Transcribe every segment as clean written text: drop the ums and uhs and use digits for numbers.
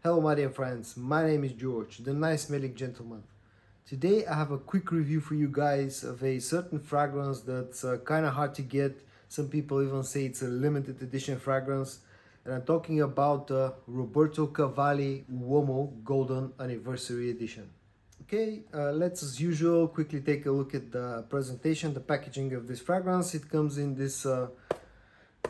Hello my dear friends, my name is George, the nice smelling gentleman. Today I have a quick review for you guys of a certain fragrance that's kind of hard to get. Some people even say it's a limited edition fragrance. And I'm talking about the Roberto Cavalli Uomo Golden Anniversary Edition. Okay, let's as usual quickly take a look at the presentation, the packaging of this fragrance. It comes in this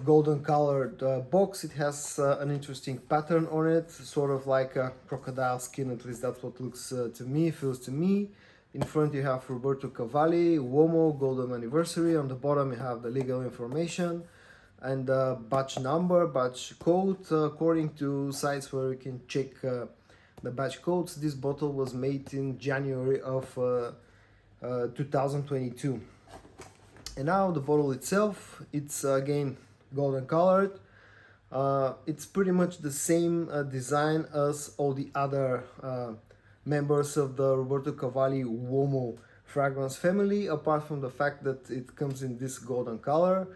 golden colored box. It has an interesting pattern on it, sort of like a crocodile skin, at least that's what looks to me, feels to me. In front you have Roberto Cavalli Uomo Golden Anniversary. On the bottom you have the legal information and batch number, batch code, according to sites where you can check the batch codes. This bottle was made in January of 2022. And now the bottle itself, it's again golden colored. It's pretty much the same design as all the other members of the Roberto Cavalli Uomo fragrance family, apart from the fact that it comes in this golden color.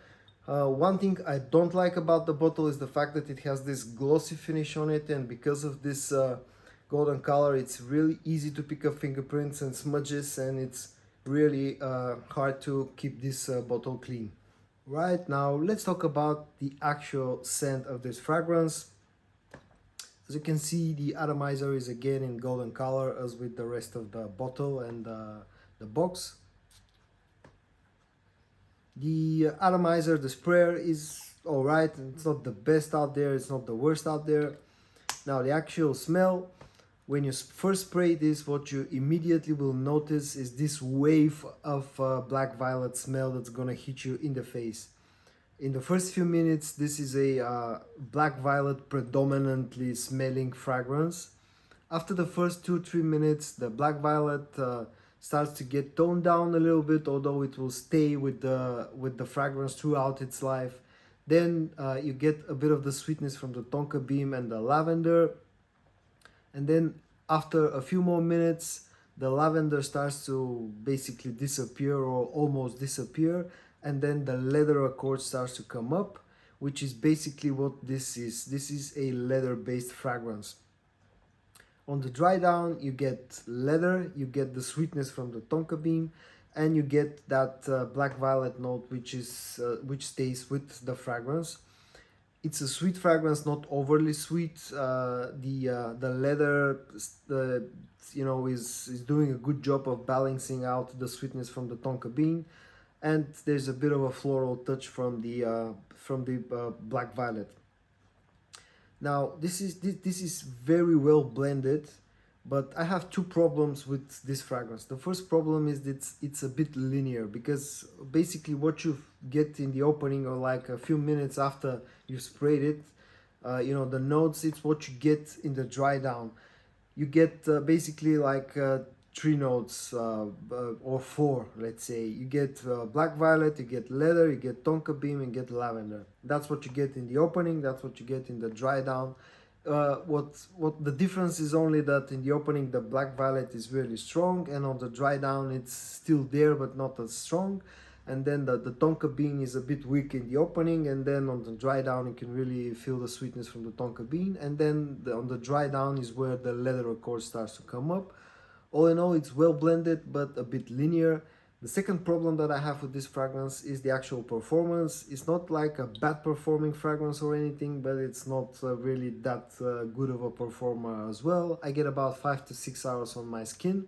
One thing I don't like about the bottle is the fact that it has this glossy finish on it, and because of this golden color, it's really easy to pick up fingerprints and smudges, and it's really hard to keep this bottle clean. Right, now let's talk about the actual scent of this fragrance. As you can see, the atomizer is again in golden color as with the rest of the bottle and the box. The atomizer, the sprayer, is alright. It's not the best out there, it's not the worst out there. Now the actual smell, when you first spray this, what you immediately will notice is this wave of black violet smell that's gonna hit you in the face. In the first few minutes, this is a black violet predominantly smelling fragrance. After the first 2-3 minutes, the black violet starts to get toned down a little bit, although it will stay with the fragrance throughout its life. Then you get a bit of the sweetness from the tonka bean and the lavender. And then after a few more minutes, the lavender starts to basically disappear or almost disappear, and then the leather accord starts to come up, which is basically what this is. This is a leather-based fragrance. On the dry down, you get leather, you get the sweetness from the tonka bean, and you get that black violet note, which stays with the fragrance. It's a sweet fragrance, not overly sweet. The leather, is doing a good job of balancing out the sweetness from the tonka bean, and there's a bit of a floral touch from the black violet. Now this is very well blended, but I have two problems with this fragrance. The first problem is that it's a bit linear, because basically what you get in the opening or like a few minutes after you sprayed it, the notes, it's what you get in the dry down. You get basically like 3 notes or 4, let's say. You get black violet, you get leather, you get tonka bean, and get lavender. That's what you get in the opening, that's what you get in the dry down. What the difference is only that in the opening the black violet is really strong, and on the dry down it's still there but not as strong. And then the tonka bean is a bit weak in the opening, and then on the dry down you can really feel the sweetness from the tonka bean, and then on the dry down is where the leather accord starts to come up. All in all, it's well blended but a bit linear. The second problem that I have with this fragrance is the actual performance. It's not like a bad performing fragrance or anything, but it's not really that good of a performer as well. I get about 5 to 6 hours on my skin.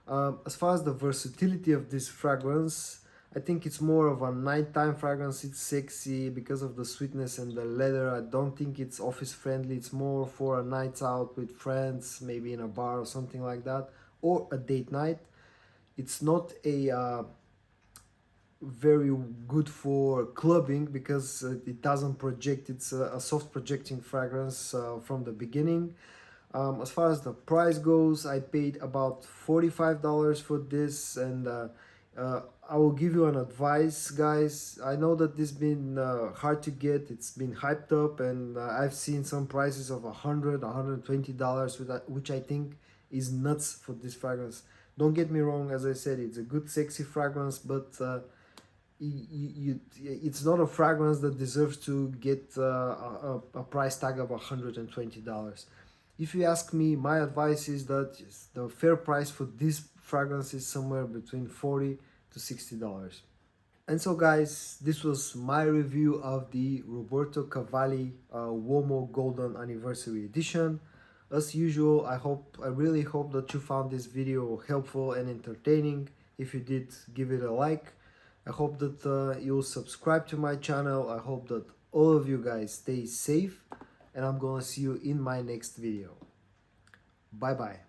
As far as the versatility of this fragrance, I think it's more of a nighttime fragrance. It's sexy because of the sweetness and the leather. I don't think it's office friendly. It's more for a night out with friends, maybe in a bar or something like that, or a date night. It's not a very good for clubbing because it doesn't project. It's a soft projecting fragrance from the beginning. As far as the price goes, I paid about $45 for this, and I will give you an advice, guys. I know that this has been hard to get. It's been hyped up, and I've seen some prices of $100, $120, which I think is nuts for this fragrance. Don't get me wrong, as I said, it's a good sexy fragrance, but it's not a fragrance that deserves to get a price tag of $120. If you ask me, my advice is that the fair price for this fragrance is somewhere between $40 to $60. And so guys, this was my review of the Roberto Cavalli Uomo Golden Anniversary Edition. As usual, I really hope that you found this video helpful and entertaining. If you did, give it a like. I hope that you'll subscribe to my channel. I hope that all of you guys stay safe, and I'm gonna see you in my next video. Bye bye.